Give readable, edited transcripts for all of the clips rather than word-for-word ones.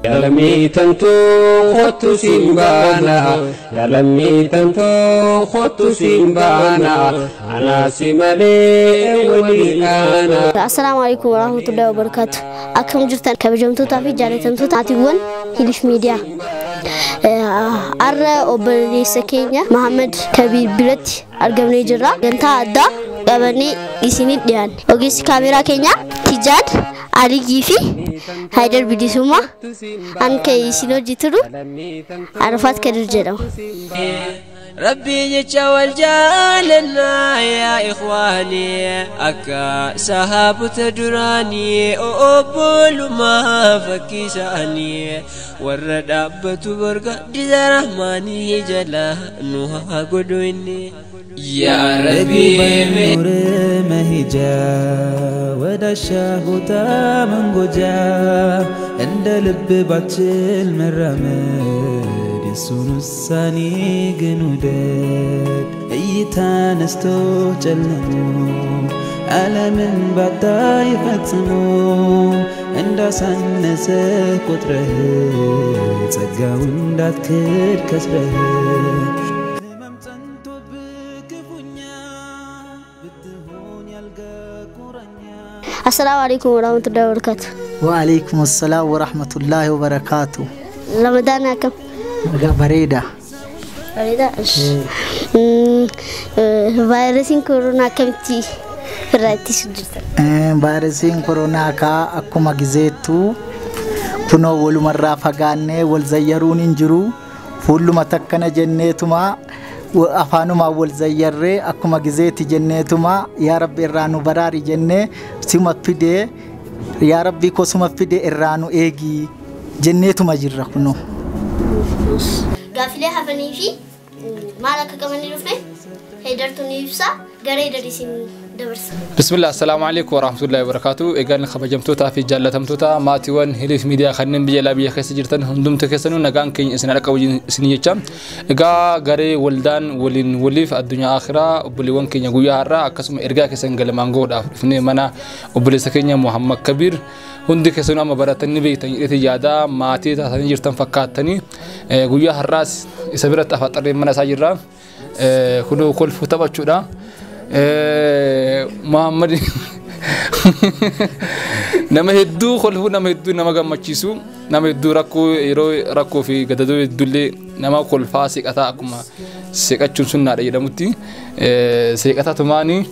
لمي تنتو خط سيمبانا يا لمي تنتو خط سيمبانا أنا سيمالي وليانا. السلام عليكم ورحمة الله وبركاته. أكرم جرتان كبجمتو تافي جالتمتو تاتيون هيليف ميديا. أرى أبرني سكينة محمد كبير بلت أرجمني جرا جنتا أدا أبرني إسيني ديان. أوجيس كاميرا كينيا تيجان علي جيفي هيدر بديسوما أنك إسينو جترو عرفات كدر جرا. ربي يجعل جالنا يا إخواني أكا سحاب تدراني أقبل ما فكيساني ورد أبت برقة دي رحماني جلا نوها قدويني يا ربي نور مهجا ودا شاهوتا من قجا عند لب باتل مرمد سنساني جنودات أيتان استو جلمو ألم بداي فتمو عند سنس قطره تجاون دات كر كسره السلام عليكم ورحمة الله وبركاته. وعليكم السلام ورحمة الله وبركاته. رمضان كم؟ بريدة. بريدة. فيروسين كورونا كم تي فراتي سجلت. فيروسين كورونا كا أكو مجزيتو كنا أول مرة فقانة والزيرون إنجرو فولو ما تكنا جنتما وأفانو ما والزيرة أكو مجزيتي جنتما يا رب إرانو براري جنة سما فيدي يا ربي كو سما فيدي إرانو إيجي جنتما جرّا كنو. قافلة حفني في مالك كمان نروفني هيدرتوني يفسا غير دريسين دبرسا. بسم الله السلام عليكم ورحمة الله وبركاته. إجان خبجمتوتا في جالتمتوتا ماتيون هيليف ميديا خنن بيجلا بيخس جرتن هندم تكسنو نجان كين إسنالك أوجين سنيجام. إجا غري ولدان وليف الدنيا آخرة وبليون كين يجويا هرا أكسم إرجع كسنجل مانغود أفني منا وبليسكينيا محمد كبير. هندي كسرنا مباراتني بيتني تجادا ماتي تاني جرتن فكاتني غويا هراس يسبرت أفترة من ساجرا كنو كل فتبة شورا محمد نمهدو خلفو نمهدو نمغام مچيسو نمهدو ركو في غددو الدولي نما كل فاسق أتا أكما سيكاتشون سنة يدمتي سيكاتا تماني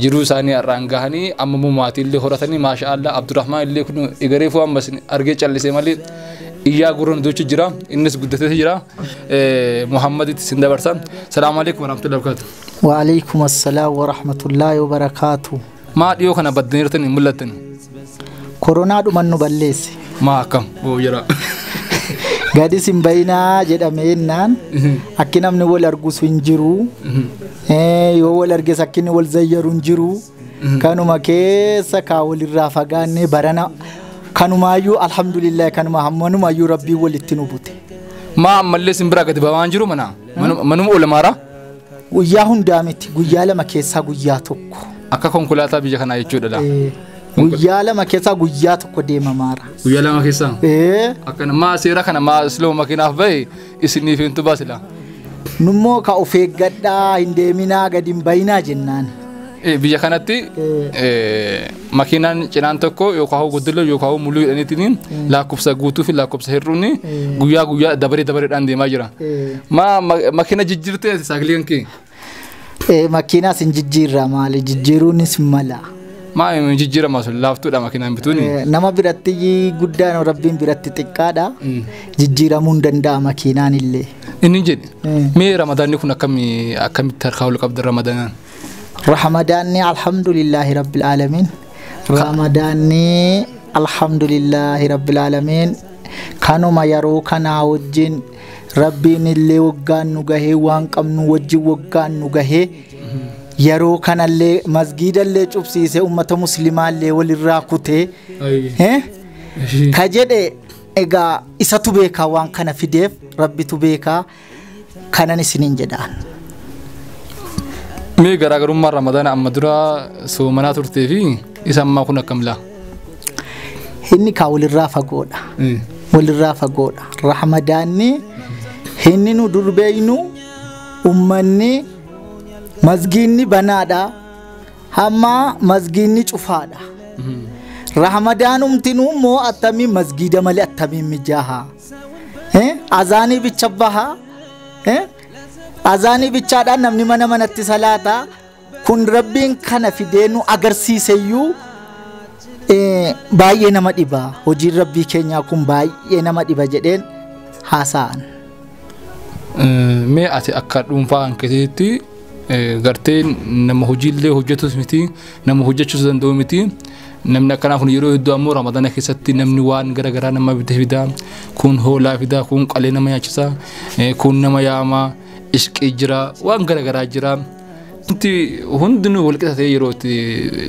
جرو ساني أرانغاني أممو ماتي اللي خورتني ما شاء الله عبد الرحمن اللي كنو إغريفو أم بس أرجع چالي سيمالي إياه قرون دوچ جرا إنس قدته جرا محمد دبرسا. السلام عليكم ورحمة الله وبركاته. وعليكم السلام ورحمة الله وبركاته. ما ديو خنا بدنيرتني ملتن كورونا دومن بليس ما كم هو جرا غادي سيمباينا جدامينان أكينام نقول أرجوس وينجرو يو ولا أرجس أكين ولا زيرون جرو كانوا مكيس كاول الرافقان برانا كانوا مايو الحمد لله كانوا مهمنو مايو ربي ولتنوبته ما مللس إمبرا كده بوانجرو منا منو ولا مارا وياهون دامتي ويالا مكيسا وياتوك أكاكم كلاتا بيجانا يجود لا ويالا مكيسا وياتوك ديما مارا ويالا مكيسا أكنا ما سيرا كنا ما سلو مكينا في إسني في انتباه لا نمو كأوفيك قدا هندمينا قديم بينا جنان بيجا كانتي ماكينان جنان تكو يوكاو غدلو يوكاو مولو انيتين لا كوبسا غوتو في لا كوبسا هيروني غويا دبري اندي ماجرا ما ماكينه ججيرتي ساغلينكي ماكينه سنججيرا مال ججيروني سملا ما ججيرا ما لافتو دا ماكينه بتوني نما براتي غدان ربين براتي تقادا ججيرا مون دندا ماكينان اللي اني جد مي رمضان يكون كم ترخاول قبل رمضان رمضان الحمد لله رب العالمين رمضان الحمد لله رب العالمين كانوا ما يروا كنا وجين ربي اللي وقان نجاه وانقم نوجي وقان نجاه يروا كنا اللي مسجد اللي تبصيسه أمة مسلمة اللي وللراكوته كجد إجا إساتوبيكا وان كنا في ديف ربي توبيكا كنا نسنين جدان مي غراغروم رمضان أمدرا سومنا ترتيفي إسمع كنا كملا هني كاول الرافع قودا walirraa fagoodha. Ramadaanni hinni nu durbeeynu ummanni masgiinni banaadha. Hamma masgiinni cufaadha. Ramadaanumtinuu immoo attamii masgiida malee attamii mijaha. Azaanii bicha baha. Azaanii bichaadhaan namni mana manatti salaata. Kun Rabbiin kana fideenu agarsiiseyyuu baay'ee nama dhiba. Hojiin Rabbii keenyaa kun baay'ee nama dhiba jedheen haasa'an. Mee ati akka dhuunfaa hanqeetti garteen nama hojiillee hojjetus miti, nama hojjechuus danda'u miti. Namni akkanaa kun yeroo hedduu ammoo Ramadaana keessatti namni waan garagaraa nama fida. Kun hoolaa fida, kun qalee nama nyaachisa, kun nama yaama, ishqii jira, waan garagaraa jira. Inti hundinuu walqixa ta'ee yeroo itti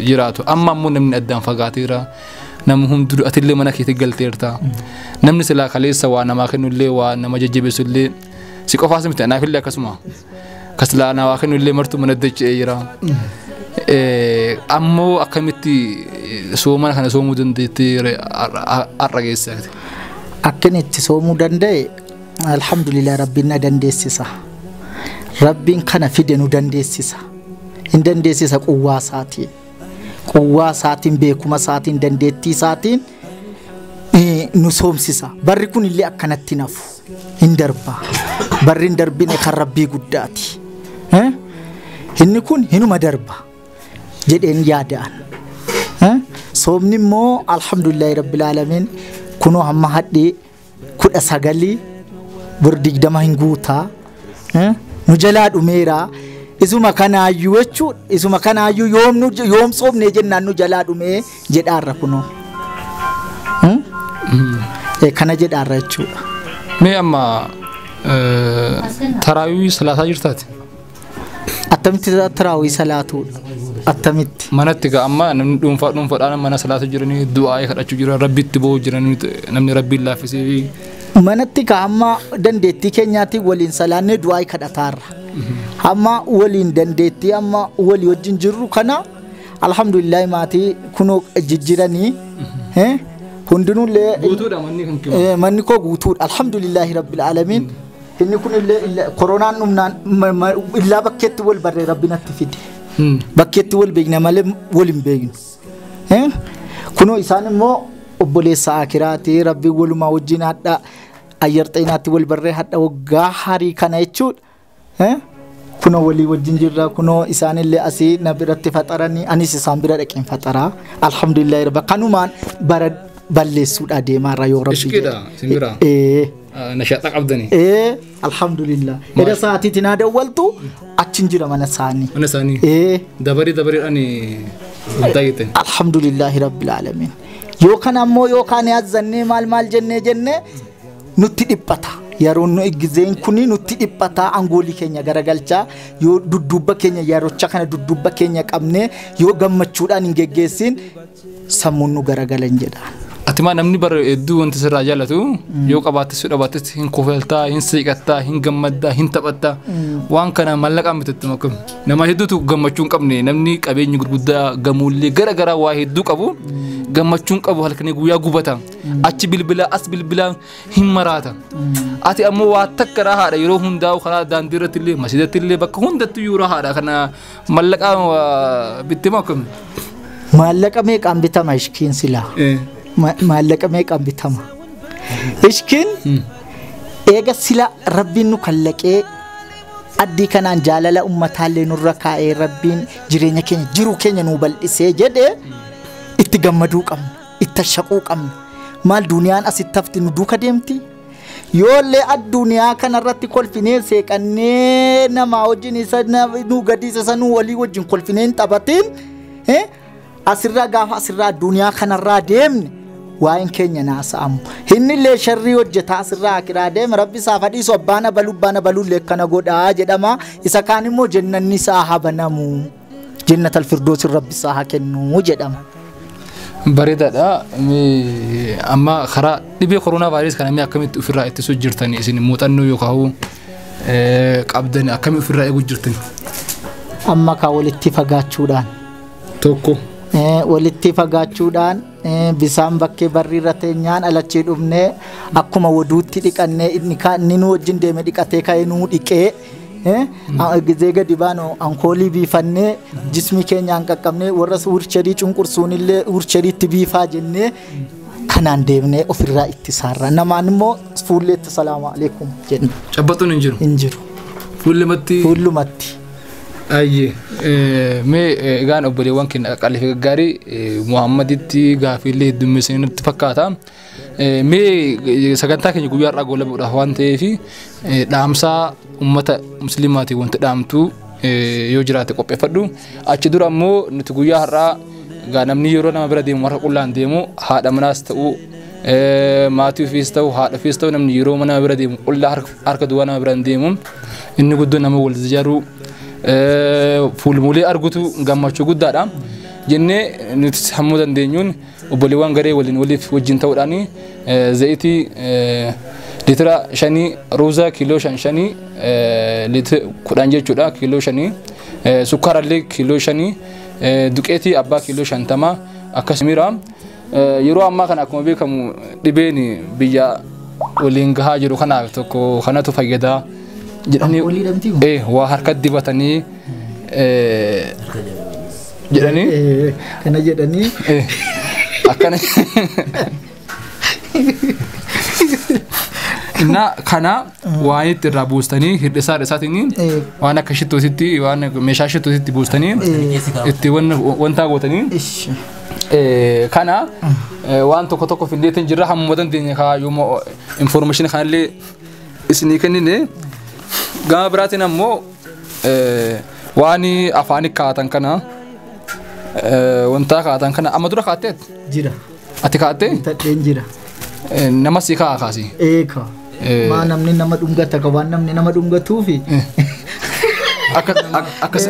jiraatu. Amma ammoo namni addaan fagaateera. Namni hundinuu atillee mana keetti galteerta. Namni silaa kaleessa waa namaa kennullee waa nama jajjabeessullee si qofaas miti anaafillee akkasuma. Kasilaa naa kennullee martuu mana dachee jira. Ammoo akkamitti soomana kana soomuu dandeettee har'a geessaati? Akkan itti soomuu danda'e alhamdulillah Rabbiin na dandeessisa. Rabbiin kana fide nu dandeessisa. Hin dandeessisa quwwaa isaatiin. Quwwaa isaatiin beekuma isaatiin dandeettii isaatiin nu soomsisa. Barri kun illee akkanatti nafu. Hin darba. Barri hin darbine kan Rabbii guddaati. Inni kun hinuma darba jedheen yaadaan. Soomni immoo alhamdulillahi rabbil alamin kunoo hamma hadhii 19 20 hin guutaa. Nu jalaa dhumeera. Isuma kanaayyuu jechuudha. Isuma kanaayyuu yoom soomnee jennaan nu jalaa dhumee jedhaarra kunoo. Kana jedhaarra jechuudha. Mee amma taraawii salaataa jirtaati? Attamitti taraawii salaatuudha. Attamitti. Manatti gaa amma namni dhuunfaadhaan mana salaatu jiranii du'aa kadhachuu jiran rabbitti boo'u jiranii namni rabbiin laaffisee. Manatti gaa amma dandeettii keenyaatti waliin salaannee du'aa kadhataarra. Amma waliin dandeettii amma walii wajjin jirru kana alhamdulillah maatii kunoo jijjiranii. Hundinullee guutuudha manni kan kiyoo. Manni koo guutuudha alhamdulillahi rabbil alamin. Inni kun illee koronaan dhumnaan illaa bakkeetti wal barree rabbinatti fide. Bakkeetti wal beekna malee wal hin beeknu. Kunoo isaan immoo obboleessa akiraati rabbi walumaa wajjin hadha ayyarxinaatti wal barree hadha waggaa harii kana jechuudha. Kunoo walii wajjin jirra kunoo isaan illee asii na biratti faxaranii anis isaan bira dhaqeen faxaraa alhamdulillahi rabbi kanumaan bara balleessuudha deemaarra yoo rabbi. Ishqiidha simbira. Nashaxa qabdani. Alhamdulillah. Eda saatiitti na dawwaltu achin jira mana isaanii. Mana isaanii. Dabariidhaan daayite. Alhamdulillahi rabbil alamin. Yoo kana ammoo yoo kaan yaadzannee maal jennee nutti dhiphata. Yeroo nu eegizeen kuni nutti dhiphata angoolii keenya garagalchaa yoo dudduubba keenya yeroocha kana dudduubba keenya qabnee yoo gammachuudhaan hin geggeessin sammuun nu garagalan jedhaan. Atimaa namni bara hedduu wanti sirraa jaallatu yoo qabaattes yoo dhabattes hin kofaltaa, hin siiqattaa, hin gammaddaa, hin taphattaa waan kana mallaqaan bitatti makam. Nama hedduutu gammachuu hin qabne namni qabeenyi gurguddaa gamoollee garagaraa waa hedduu qabu gammachuu hin qabu halkanii guyyaa gubata. Achi bilbilaa as bilbilaa hin maraata. Ati ammoo waa takka raahaadha yeroo hundaa'u karaa daandii irratti illee masjidatti illee bakka hundattuu yoo raahaadha kana mallaqaan bitti makam. Maallaqa meeqaan bitama ishkiin silaa? Maallaqa meeqaan bitama? Ishkiin eega sila rabbiin nu kallaqee addii kanaan jaalala ummataallee nurra kaa'ee rabbiin jireenya keenya jiruu keenya nu bal'isee jedhee itti gammaduu qabna, itti shaquu qabna. Maal duniyaan asitti hafti nu duuka deemti? Yoollee addunyaa kanarratti kolfinee seeqannee namaa wajjin isa nu gadiisa nu walii wajjin kolfinee hin taphatiin asirraa gaafa asirraa addunyaa kanarraa deemne waan keenya naasa'amu. Hinnillee sharrii hojjetaa asirraa akiraa deema rabbi isaa fadhiisu abbaana balullee kana godhaa jedhama. Isa kaan immoo jannanni isaa haa banamu. Jannatal firdoosin rabbi isaa haa kennu jedhama. Bareedaadha. Amma karaa dhibee koronaa vaayirasii kana akkamitti ofirraa ittisuu jirtanii isin muuxannoo yookaan qabdanii akkamitti ofirraa eeguu jirtanii? Amma kaa walitti fagaachuudhaan. Tokko. walitti fagaachuudhaan bisaan bakkee barri irra teenyaan alachii dhufnee akkuma waduutti dhiqannee inni nu wajjin deeme dhiqatee ka'ee nuu dhiqee gizee gadi baanu ankoolii biifannee jismi keenyaan qaqqabnee warra wurcherii cunqursuun illee wurcheriitti biifaa jennee kanaan deemnee ofirraa itti saarra namaan immoo fuulleetti salaamu alaykum jenna. Cabbaxuun hin jiru. Hin jiru. Fuullumatti. Ayye mee egaan obboleewwan keenya qaqqallee gaggaarii Muhammaditti gaafiillee heddummeessanii nutti fakkaata. Mee sagantaa keenya guyyaa irraa goolabuudhaaf waan ta'eef dhaamsaa ummata musliimaatiin wanti dhaamtu yoo jiraate qopheeffadhu. Achi dura ammoo nuti guyyaa har'aa gaa namni yeroo nama bira deemu warra qullaan deemu haadha manaas ta'uu maatii ofiis ta'uu haadha ofiis ta'uu namni yeroo mana bira deemu qullaa harka duwwaa nama bira deemu inni guddoon nama wal ziyaaruu fuulmulee argutu gammachuu guddaadha jennee nuti sammuu dandeenyuun obboleewwan garee waliin waliif wajjin ta'uudhaan zayitii litira 5 ruuza kiiloo 5 litira 10 jechuudha kiiloo 5 sukkaarallee kiiloo 5 duqeetii abbaa kiiloo 50 akkasumas yeroo ammaa kana akkuma beekamu dhibeen biyya waliin gahaa jiru kanaaf tokko kanatu fayyadaa jedhanii waa harka dibatanii jedhanii kana jedhanii akkana inna kana waan itti irraa buustanii hir'isaa isaatiin waan akka shittootitti waan meeshaa shittootitti buustanii itti wanta gootanii kana waan tokko tokko findeetiin jirra hamma dandeenya kaa yooma information kanallee isinii kennine gama biraatiin ammoo waan afaanii kaatan kana wanta kaatan kana amma dura kaatteet jira ati kaattee tadheen jira nama si kaa kaasi eeka maa namni nama dhungata ka waan namni nama dhungatuufi akkas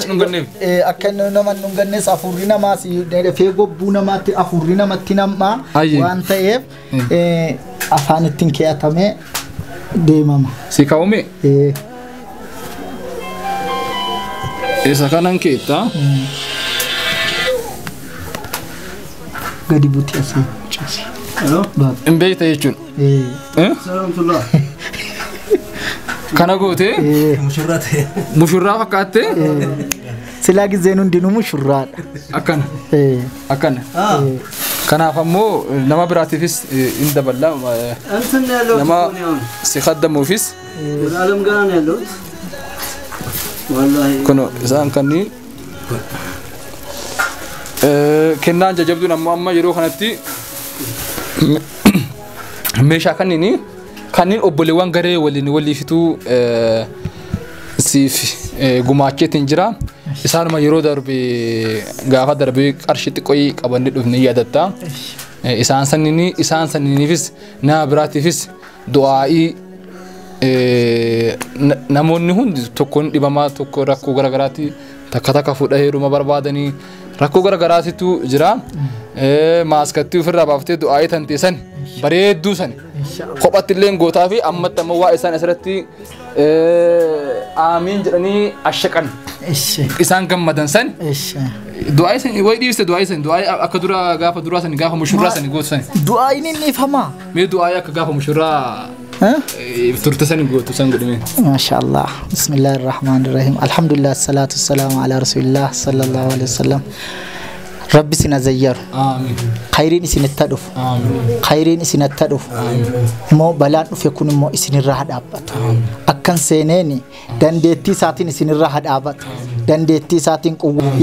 dhunganneef akka nama dhungannees afurri namaas dafee gobbuu namaatti afurri namatti nammaa waan ta'eef afaan ittiin keeyatamee deemama. Si kaa'ume? Isa kanan keetta? Gadi buti asii. Hin beekta jechuun? Salaamtullah. Kana goote? Mushurraa ta'e. Mushurraa fakkaatte? Silaa gizeen hundinuu mushurraadha. Akkana? Akkana? kanaaf ammoo nama biraatiifis in daballa nama si khaddamuufis alam garan yallo wallahi kono isaan kanni kennaan jajabduun amma yeroo kanatti meeshaa kanniin obboleewwan garee waliin waliifituu siif gumaacheetiin jira isaanuma yeroo darbe gaafa darbe qarshii xiqqoo qabanne dhufne yaadatta isaan sanniifis nama biraatiifis du'aa'ii namoonni hundi tokkoon dhibamaa tokko rakkoo garagaraatti takka fuudha heeruma barbaadanii rakkoo garagaraatitu jira maaskatti ofirraa baaftee du'aa'ii tanteessan bareedduu san kophatti illee gootaa fi ammatti amma waa isaan asirratti amiin jedhanii ashaqan isaan gammadan san du'aa isan way dhiibse du'aa akka dura gaafa duraa san gaafa mushurraa san gootu san du'aa inni niifama mee du'aa akka gaafa mushurraa turte san gootu san godhime masha Allah bismillahir rahmanir rahim alhamdulillah salatu wassalamu ala rasulillah sallallahu alaihi wasallam ربي سنزير آمين خيرين سنتدف آمين خيرين سنتدف مو بلان فيكون مو إسن الرهد أبد أكن سنيني دندتي ساتين إسن الرهد أبد دندتي ساتين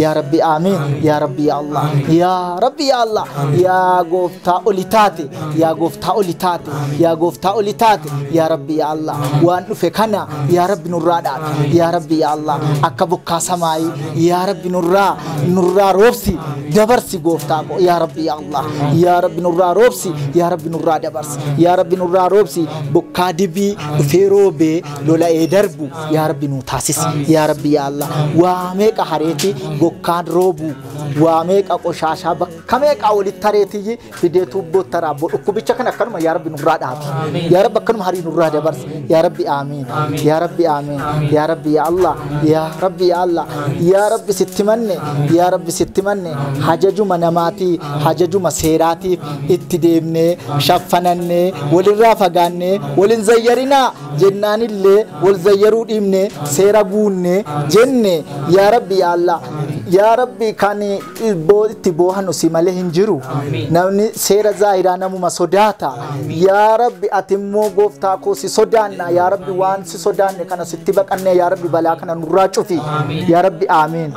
يا ربي آمين يا ربي يا الله يا ربي يا الله يا غفتا أوليتاتي يا غفتا أوليتاتي يا غفتا أوليتاتي يا ربي يا الله وان فيكنا يا ربي نورادات يا ربي يا الله أكبر كاسماي يا ربي نورا روبسي دبرسي غوفتاكو يا ربي يا الله يا ربي نورا روبسي يا ربي نورا دبرس يا ربي نورا روبسي بوكادبي فيروبي لولا ايدربو يا ربي نو تاسس يا ربي يا الله واميك حريتي بوكاد روبو واميك أكو شاشة كميك أول التريتي فيديو توبو ترى بكوبيتشا كنا كنوا يا رب نوراد يا رب كنوا هاري نوراد دبرس يا ربي آمين يا ربي آمين يا ربي يا الله يا ربي يا الله يا ربي ستمنى يا ربي ستمنى حججو مناماتي حججو مسيراتي اتديمني شفنني وللرافقاني ولنزيرنا جنان اللي والزيرو ديمني سيرابوني جنة يا ربي يا الله يا ربي كاني تبوها نسيمله هنجرو نوني سير زاهرانا ممسوداتا يا ربي أتمو غفتاكو سي سودانا يا ربي وان سي سودانا كان ستبك أني يا ربي بلا كان نراجو في يا ربي آمين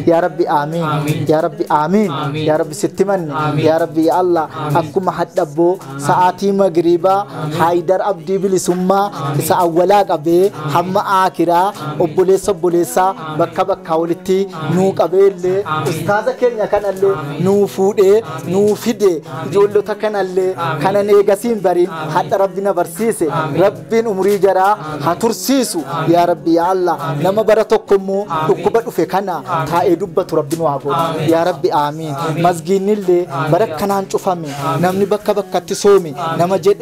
يا ربي آمين يا ربي آمين يا ربي ستمن يا ربي يا الله أكو محدبو ساعتي مغربا حيدر أبدي بلسما سأولا قبي هم آكرا أبوليسا بكا بكا ولتي نوك أبي اللي أستاذ كينيا كان اللي نوفودي نوفيدي جولو تكن اللي كان نيغاسين برين حتى ربنا برسيسي ربنا أمري جرا هترسيسو يا ربي يا الله نما براتكمو أكبر في كنا تاي دبة ربنا وعبود يا ربي آمين مزجين اللي بركنا نشوفامي نمني بكا بكا تسومي نما جد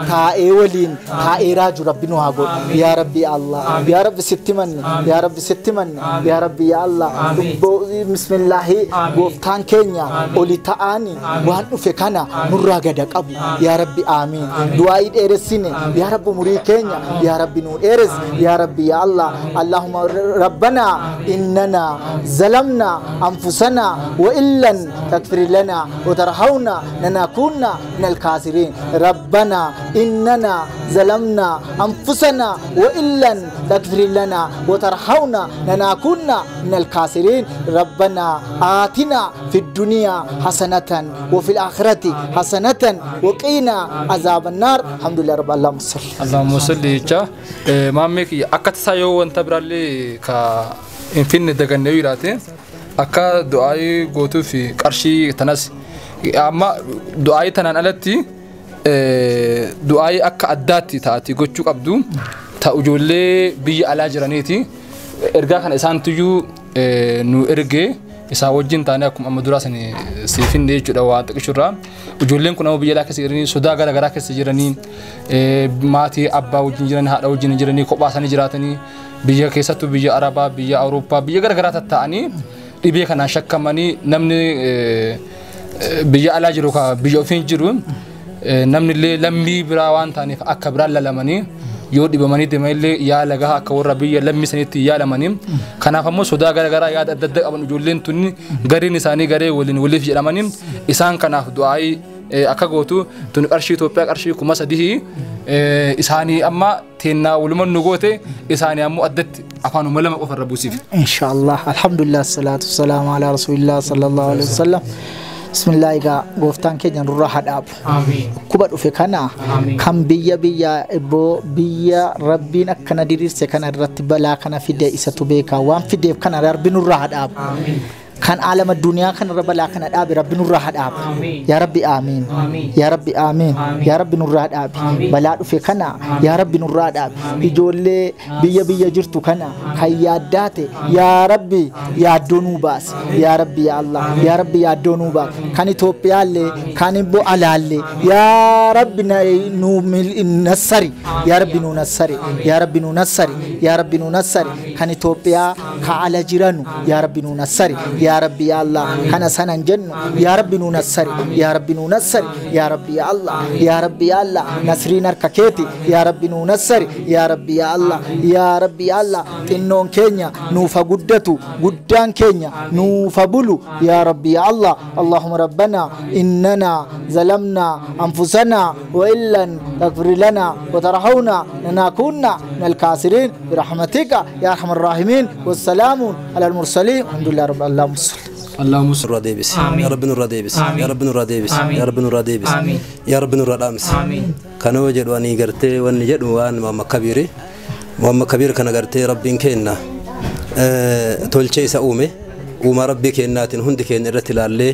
تاي ولين تاي راجو ربنا وعبود يا ربي الله يا ربي ستمن يا ربي ستمن يا ربي يا الله بسم الله غفتان كينيا أولي تاني وان أفكانا نراجع قبو يا ربي آمين دعاء إرسيني يا رب مري كينيا يا ربي نور إرس يا ربي يا الله اللهم ربنا إننا ظلمنا أنفسنا وإن لم تغفر لنا وترحمنا لنكون من الخاسرين ربنا إننا ظلمنا أنفسنا وإن لم تغفر لنا وترحمنا لنكون من الخاسرين ربنا آتنا في الدنيا حسنة وفي الآخرة حسنة وقنا عذاب النار الحمد لله رب اللهم صل اللهم صل جا مامك أكت سايو وانت برالي كا إنفين دعاني راتين أكا دعاء قوتو في كرشي تناس أما دعاء تنان ألتي دعاء أكا أداتي تاتي gochuu qabdu ta ujoollee biyya alaa jiraniiti ergaa kana isaan tuyyu nu erge isaa wajjin taane akkuma amma duraa sani siifinde jechuudha waan xiqqishurraa ujoolleen kun amma biyya alaa keessa jiranii sodaa gara garaa keessa jiranii maatii abbaa wajjin jiran haadha wajjin jiranii kophaa isaanii jiraatanii biyya keessattuu biyya arabaa biyya awurooppaa biyya gara garaa tatta'anii dhibee kanaan shakkamanii namni biyya alaa jiru ka biyya ofiin jiru namni illee lammii biraa waan taaneef akka biraan lalamanii yoo dhibamanii deemallee yaala gahaa akka warra biyya lammii saniitti yaalamanii kanaaf ammoo sodaa gara garaa yaada adda adda qaban ijoolleen tunni gariin isaanii garee waliif jedhamanii isaan kanaaf du'aa'ii akka gootu tun qarshii Itoophiyaa qarshii 3,000 isaanii amma teennaa walumaan nu goote isaanii ammoo addatti afaanuma lama qofarra buusiif inshallah alhamdulillah salatu wassalamu ala rasulillah sallallahu alaihi wasallam بسم الله إيجا غفتان كي نروح هداب كوبا وفكنا كم بيا بيا ربنا كنا ديرس كنا رتب لا كنا في ده إساتوبيكا وام في ده كنا ربنا نروح هداب كان عالم الدنيا كان رب لا كان أب رب نور راحت أب يا ربي آمين يا ربي آمين يا ربي نور راحت أب بلاد في كنا يا ربي نور راحت أب يجول بيا جرتو كنا خيادات يا ربي يا دونوباس يا ربي يا الله يا ربي يا دونوبا كان توبيا لي كان بو علالي يا ربي نو نصري يا ربي نو نصري يا ربي نو نصري يا ربي نو نصري كان توبيا كعلى جيرانو يا ربي نو نصري يا ربي يا الله أنا سنن جن يا ربي ننصر يا ربي ننصر يا ربي يا الله يا ربي يا الله نصرين الككيتي يا ربي ننصر يا ربي يا الله يا ربي يا الله إنهم كينيا نوفا قدتو قدان كينيا نوفا بلو يا ربي يا الله اللهم ربنا إننا ظلمنا أنفسنا وإلا تغفر لنا وترحمنا لنكون من الكاسرين برحمتك يا أرحم الراحمين والسلام على المرسلين الحمد لله رب اللهم صل اللهم صل رديبس يا رب نور رديبس يا رب نور رديبس يا رب نور رديبس يا رب نور ردامس كانوا وجدوا أني قرتي وأني جدوا وأن ماما كبير كان قرتي ربين كينا تولشي سأومي وما ربي كينا تنهند كينا رتلالي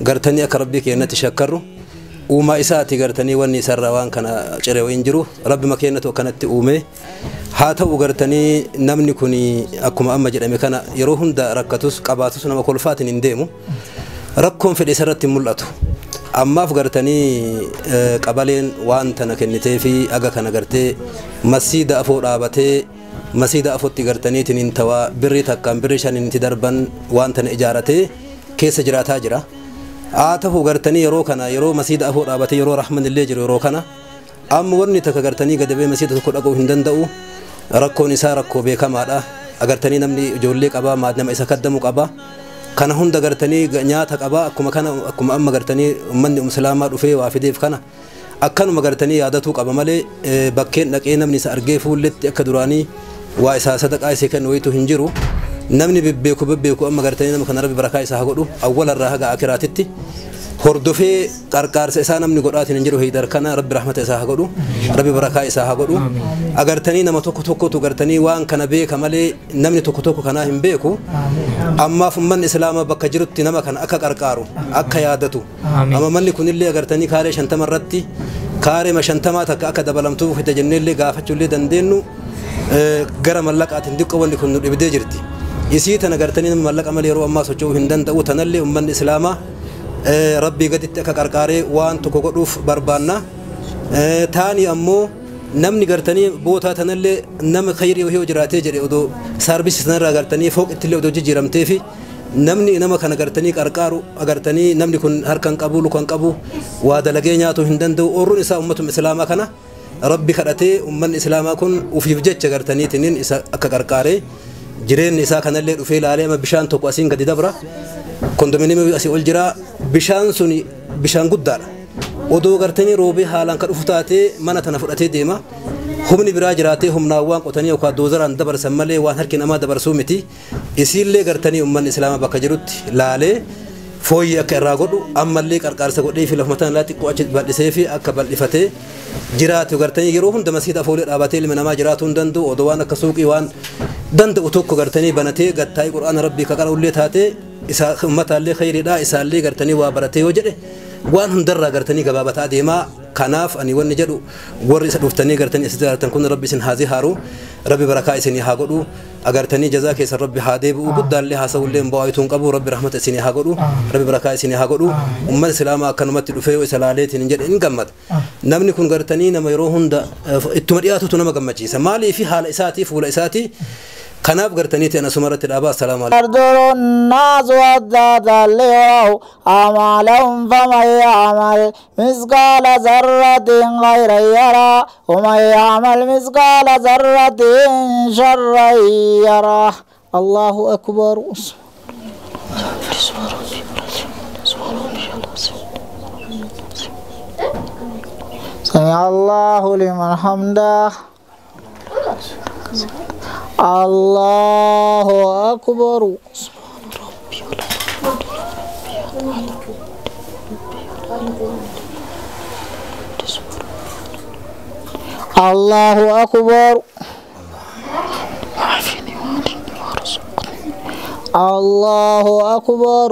قرتني أك ربي كينا تشكره وما إساتي قرتني واني سروان كان شري وينجرو ربي مكينة وكانت أومي هاتا وقرتني نمني كوني أكما أما جرمي كان يروهن دا ركتوس قباتوس نما كلفات نديمو ركهم في الإسرة ملأتو أما فقرتني قبلين وان تنكنتي في أجا كان قرتي مسيد أفور آبتي مسيد أفور تقرتني تنين توا بري تكام بريشان انتدربان وان تن إجارتي كيس جرات هاجرة آته قرتني يرو كنا يرو مسيد أفور آبتي يرو رحمن الله جرو يرو كنا أم ورني تكقرتني قد بي مسيد تكون أقو هندن دو ركو نساء ركو بيكا مادا أقرتني نمني جوليك أبا مادنا إسا قدمك أبا كان هون دقرتني نياتك أبا أكما أما قرتني من مسلمات وفي وافدي فكنا أكنوا مقرتني عادتك أبا مالي بكين لك إيه نمني سأرجيفو لت أكدراني وإساساتك أي سكن ويتو هنجرو نمني ببيكو أما قرتني نم كان ربي بركاي سهقولو أول الراها أكراتتي هردوفي كاركار سيسان نمني قرات هنجرو هيدر كنا ربي رحمة سهقولو ربي بركاي سهقولو أقرتني نم توكو تقرتني وان كان بيك مالي نمني توكو كنا هم بيكو أما فمن إسلام بكجرت نما كان أكا كاركارو أكا يادتو أما من يكون اللي أقرتني كاري شنت مرتي كاري ما شنتما تك أكا دبلمتو في تجنن اللي قافتشو اللي دندينو قرم اللق أتندق وان يكون الإبدي جرتي يسيت أنا قرتني نما اللق أمالي رو أما سوچو هندن تأو تنلي ومن إسلام ربي قدت أكا كاركاري وان تكو قروف بربانا تاني أمو نمني قرتني بوتا تنلي نم خيري وهي وجراتي جري ودو ساربيس سنرا قرتني فوق التلي ودو جي رمتي في نمني نما كان قرتني كاركارو قرتني نمني كن هركن قبول كن قبو ودلقينياتو هندن دو أورون إسا أمتهم إسلاما كنا ربي خدتي أمن إسلاما كن وفي فجتش قرتني تنين إسا أكا كاركاري جرين إسا كان اللي رفيل عليه ما بشان توقو أسين قد دبرا كندوميني أسي أولجرا بشان سوني بشان قدار ودو قرتني روبي حالان كرفتاتي مانا تنفرتي ديما همني براجراتي هم ناوان قطني وكا دوزران دبرسا مالي وان هركن أما دبرسو متي يسير لي قرتني أمان إسلاما بكجرت لالي فوي أكا راغدو أما اللي كاركارسا قدي في لفمتان لا تقو أجد بالسيفي أكا بالفتي جراتي قرتني يروهن دمسيد أفولي الآباتي لمن أما جراتون دندو ودوان كسوقي وان دند أتوكو قرتني بنتي قد تاي قرآن ربي كقرأ اللي تاتي إسا خمتا اللي خيري دا إسا اللي قرتني وابرتي وجده وان هندرا قرتني قبابتا ديما كناف أني ون جدو ورئيس دفتني قرتني استدارة كن ربي سن هذه هارو ربي بركاء سني هاقولو أقرتني جزاك يسر ربي هادي وبد اللي هاسول لهم بوايتون قبو ربي رحمة سني هاقولو ربي بركاء سني هاقولو أمم سلامة كنمت الوفي وسلالات نجد إن قمت نمني كن قرتني نما يروهن دا التمريات تنما قمتي سمالي في حال إساتي فول إساتي كناب قرتني أنا سمرت الآباء السلام عليكم أرجل الناس والذات اللي يروا أعمالهم فمن يعمل مثقال ذرة غير يرى ومن يعمل مثقال ذرة شرا يرى الله أكبر سمع الله لمن حمده الله أكبر الله أكبر الله أكبر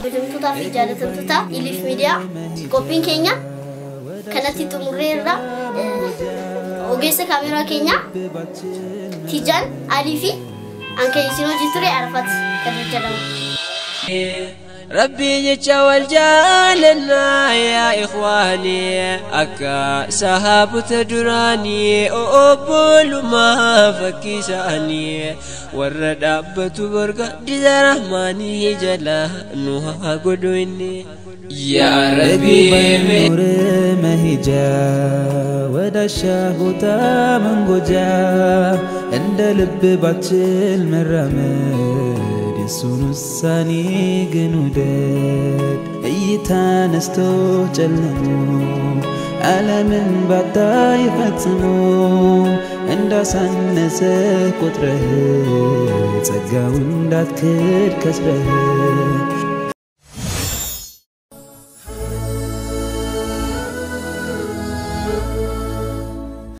Betul-betul fi jalatamtuta Hiliif Miidiyaa kopiin keenya kanatti xumurreerra ogeessa kaameraa keenya Tijaan Alii fi anke Isinuma jiture Arafat kan jedhamu ربي يجعل جالنا يا إخواني أكا سحاب تدراني أقبل ما فكي سأني والردابة برقى دي رحماني جلا نوها قدويني يا ربي نور مهجا ودا الشهوتا من قجا عند لب باتشل مرمد يسون الساني جنودد ايتا نستو جلمو على من بعدا يفتمو عند سنسه قطره تقاون دات كسره